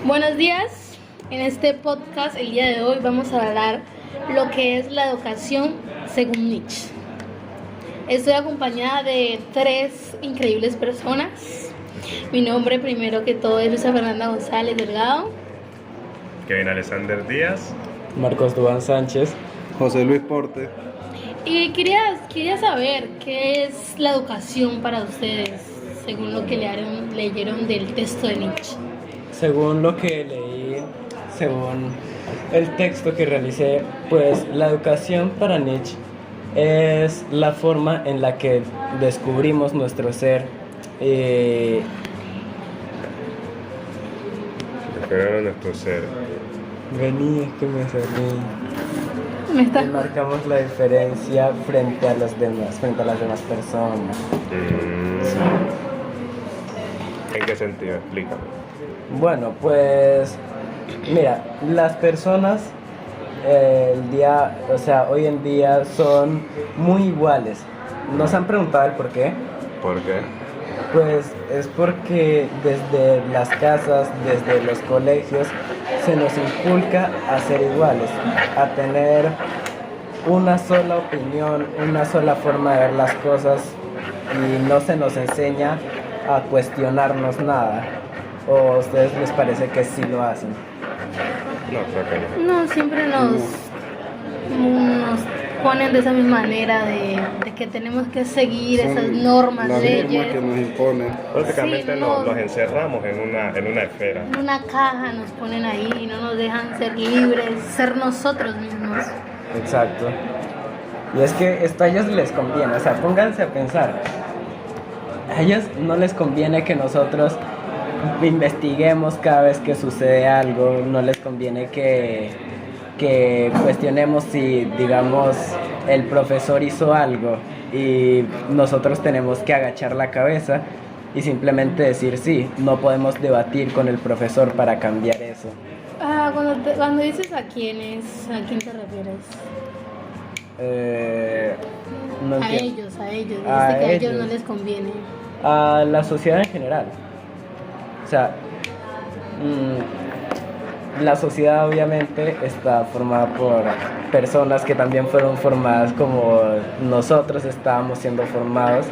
Buenos días. En este podcast el día de hoy vamos a hablar lo que es la educación según Nietzsche. Estoy acompañada de tres increíbles personas. Mi nombre primero que todo es Luisa Fernanda González Delgado. Kevin Alexander Díaz. Marcos Duván Sánchez. José Luis Porte. Y quería saber qué es la educación para ustedes, según lo que leyeron del texto de Nietzsche. Según lo que leí, según el texto que realicé, pues la educación para Nietzsche es la forma en la que descubrimos nuestro ser. Descubrimos nuestro ser. Vení, es que me salí. Me está- Y marcamos la diferencia frente a las demás personas. ¿En qué sentido? Explícame. Bueno, pues mira, las personas hoy en día son muy iguales. ¿Nos han preguntado el por qué? ¿Por qué? Pues es porque desde las casas, desde los colegios, se nos inculca a ser iguales, a tener una sola opinión, una sola forma de ver las cosas y no se nos enseña a cuestionarnos nada. ¿O a ustedes les parece que sí lo hacen? No, creo que no. No, siempre nos ponen de esa misma manera de que tenemos que seguir Son esas normas, las leyes. normas que nos imponen. Prácticamente Sí, nos no. encerramos en una esfera. En una caja nos ponen ahí y no nos dejan ser libres, ser nosotros mismos. Exacto. Y es que esto a ellos les conviene, o sea, pónganse a pensar. A ellos no les conviene que nosotros investiguemos cada vez que sucede algo, no les conviene que cuestionemos si, digamos, el profesor hizo algo y nosotros tenemos que agachar la cabeza y simplemente decir sí, no podemos debatir con el profesor para cambiar eso. Cuando dices ¿a quién te refieres? No A entiendo. ellos. Dijiste que A a ellos no ellos. les conviene. A la sociedad en general. O sea, la sociedad obviamente está formada por personas que también fueron formadas como nosotros estábamos siendo formados.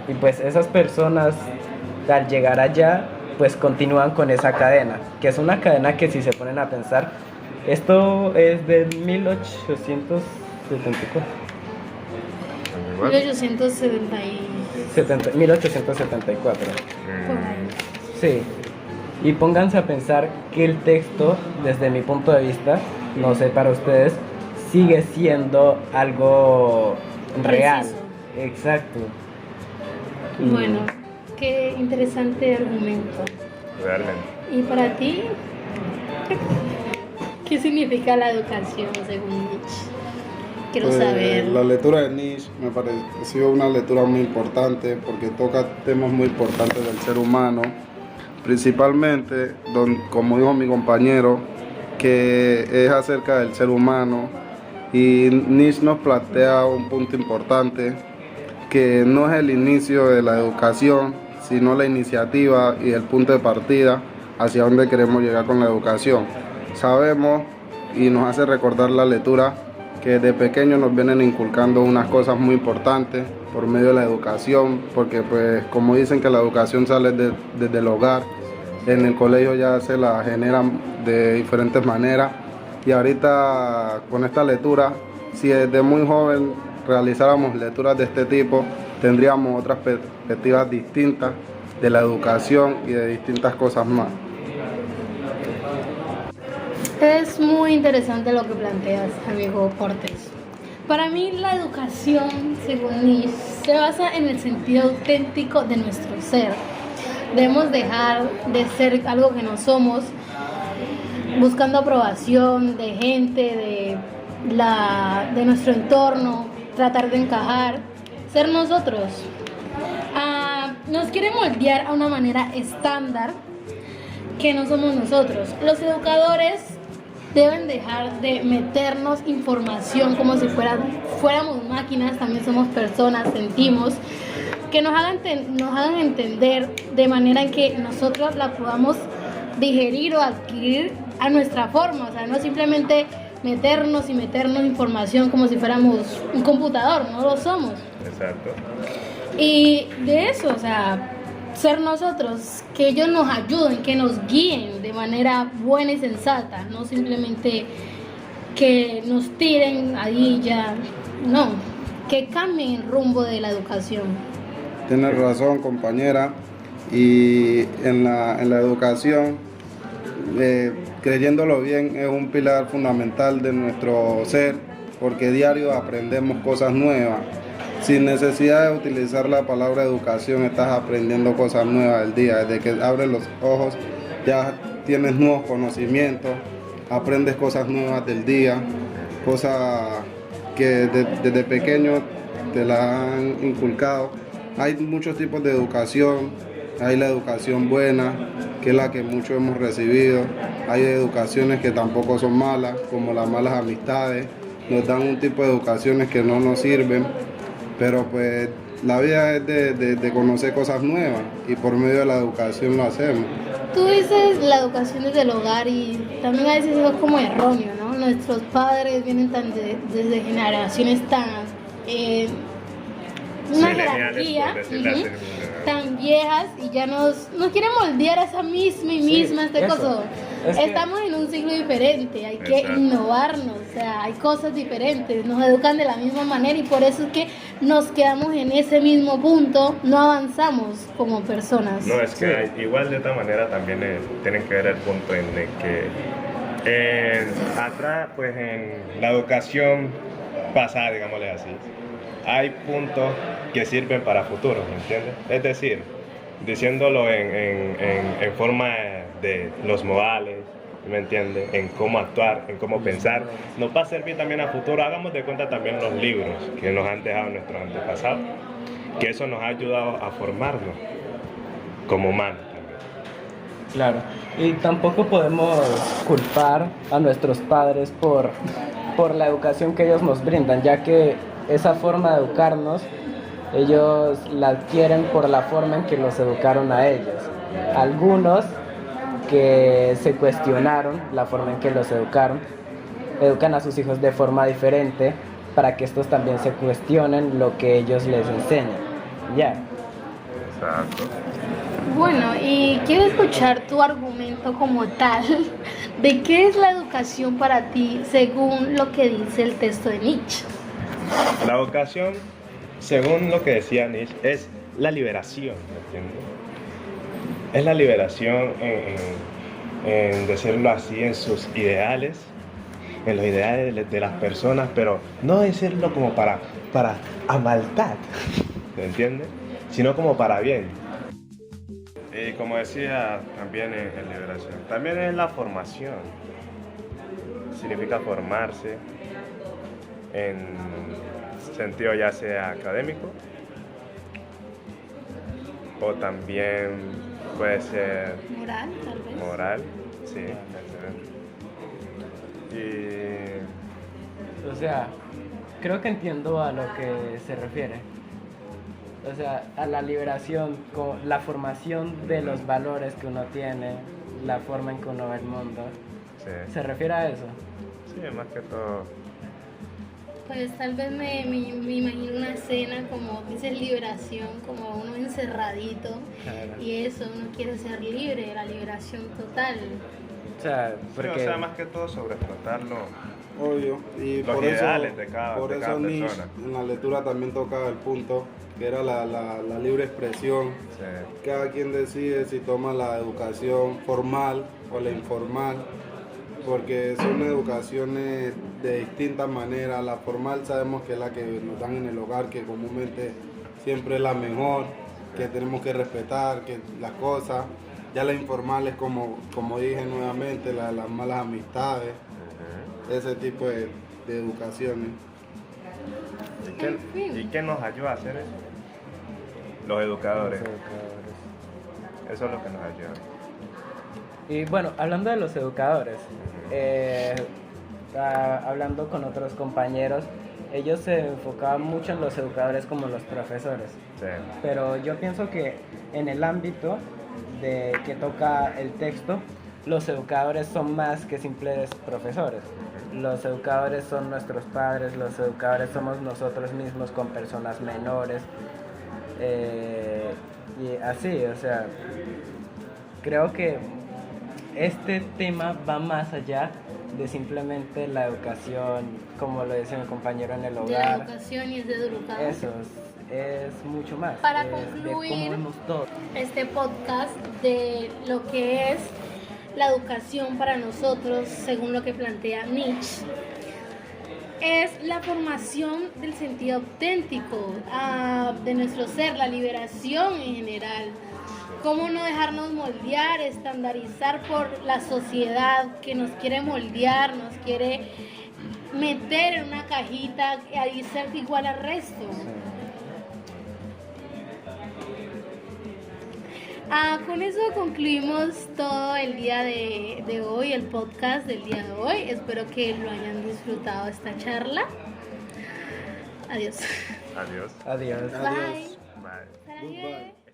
Y pues esas personas al llegar allá pues continúan con esa cadena, que es una cadena que si se ponen a pensar, esto es de 1874. 1874. Por ahí. Sí. Y pónganse a pensar que el texto, desde mi punto de vista, no sé para ustedes, sigue siendo algo real. Preciso. Exacto. Bueno, qué interesante argumento. Realmente. ¿Y para ti? ¿Qué significa la educación según Nietzsche? Quiero saber. La lectura de Nietzsche me pareció una lectura muy importante porque toca temas muy importantes del ser humano, principalmente, como dijo mi compañero, que es acerca del ser humano, y Nietzsche nos plantea un punto importante, que no es el inicio de la educación, sino la iniciativa y el punto de partida hacia donde queremos llegar con la educación. Sabemos y nos hace recordar la lectura que de pequeños nos vienen inculcando unas cosas muy importantes por medio de la educación, porque pues como dicen que la educación sale desde el hogar, en el colegio ya se la generan de diferentes maneras, y ahorita con esta lectura, si desde muy joven realizáramos lecturas de este tipo, tendríamos otras perspectivas distintas de la educación y de distintas cosas más. Es muy interesante lo que planteas, amigo Portes. Para mí la educación, según Nietzsche, se basa en el sentido auténtico de nuestro ser. Debemos dejar de ser algo que no somos, buscando aprobación de gente, de nuestro entorno, tratar de encajar, ser nosotros. Nos quiere moldear a una manera estándar que no somos nosotros. Los educadores deben dejar de meternos información como si fuéramos máquinas, también somos personas, sentimos, que nos hagan entender de manera en que nosotros la podamos digerir o adquirir a nuestra forma, o sea, no simplemente meternos información como si fuéramos un computador, no lo somos. Exacto. Y de eso, o sea, ser nosotros, que ellos nos ayuden, que nos guíen de manera buena y sensata, no simplemente que nos tiren ahí ya, no, que cambien el rumbo de la educación. Tienes razón, compañera. Y en la educación, creyéndolo bien, es un pilar fundamental de nuestro ser, porque diario aprendemos cosas nuevas. Sin necesidad de utilizar la palabra educación, estás aprendiendo cosas nuevas al día. Desde que abres los ojos, ya tienes nuevos conocimientos, aprendes cosas nuevas del día, cosas que desde pequeño te las han inculcado. Hay muchos tipos de educación. Hay la educación buena, que es la que muchos hemos recibido. Hay educaciones que tampoco son malas, como las malas amistades. Nos dan un tipo de educaciones que no nos sirven. Pero pues la vida es de conocer cosas nuevas y por medio de la educación lo hacemos. Tú dices la educación desde el hogar y también a veces es como erróneo, ¿no? Nuestros padres vienen desde generaciones una jerarquía tan viejas y ya nos quieren moldear a esa misma cosa. Estamos en un siglo diferente, hay que innovarnos, o sea, hay cosas diferentes, nos educan de la misma manera y por eso es que nos quedamos en ese mismo punto, no avanzamos como personas. No, es que igual de otra manera también tienen que ver el punto en el que atrás, pues en la educación pasada, digámosle así, hay puntos que sirven para futuro, ¿me entiendes? Es decir, diciéndolo en forma de los modales, ¿me entiendes? En cómo actuar, en cómo pensar, nos va a servir también a futuro. Hagamos de cuenta también los libros que nos han dejado nuestros antepasados, que eso nos ha ayudado a formarnos como humanos también. Claro, y tampoco podemos culpar a nuestros padres por la educación que ellos nos brindan, ya que esa forma de educarnos, ellos la adquieren por la forma en que los educaron a ellos. Algunos que se cuestionaron la forma en que los educaron, educan a sus hijos de forma diferente para que estos también se cuestionen lo que ellos les enseñan. Ya. Exacto. Bueno, y quiero escuchar tu argumento como tal de qué es la educación para ti según lo que dice el texto de Nietzsche. La educación, según lo que decía Nietzsche, es la liberación, ¿me entiendes? Es la liberación en decirlo así, en sus ideales, en los ideales de las personas, pero no decirlo como para a maldad, ¿me entiendes? Sino como para bien. Y como decía también en liberación, también es la formación. Significa formarse en sentido ya sea académico o también puede ser Moral, tal vez. moral, sí, excelente. Y O sea, creo que entiendo a lo que se refiere. O sea, a la liberación, la formación de los valores que uno tiene, la forma en que uno ve el mundo. sí, ¿Se refiere a eso? sí, más que todo. Pues tal vez me imagino una escena como dices liberación, como uno encerradito Claro. y eso, uno quiere ser libre, la liberación total. O sea, Sí, porque... o sea, más que todo sobre explotarlo. Obvio. Y Los por ideales eso, de cada por eso Nietzsche persona. en la lectura también tocaba el punto que era la libre expresión. Sí. Cada quien decide si toma la educación formal o la informal, porque son educaciones de distintas maneras. La formal sabemos que es la que nos dan en el hogar, que comúnmente siempre es la mejor, que tenemos que respetar, que las cosas. Ya la informal es como dije nuevamente, las malas amistades, ese tipo de educaciones. En fin. ¿Y qué nos ayuda a hacer eso? Los educadores. Eso es lo que nos ayuda. Y bueno, hablando de los educadores, hablando con otros compañeros, ellos se enfocaban mucho en los educadores como los profesores. Sí. Pero yo pienso que en el ámbito de que toca el texto, los educadores son más que simples profesores. Los educadores son nuestros padres, los educadores somos nosotros mismos con personas menores. Y así, o sea, creo que este tema va más allá de simplemente la educación, como lo decía mi compañero, en el De la hogar. educación y es de educar. Eso es mucho más. Para es concluir, de cómo vemos todo. este podcast de lo que es la educación para nosotros, según lo que plantea Nietzsche, es la formación del sentido auténtico de nuestro ser, la liberación en general. Cómo no dejarnos moldear, estandarizar por la sociedad que nos quiere moldear, nos quiere meter en una cajita y ser igual al resto. Con eso concluimos todo el día de hoy, el podcast del día de hoy. Espero que lo hayan disfrutado esta charla. Adiós. Adiós. Adiós. Bye. Bye. Goodbye.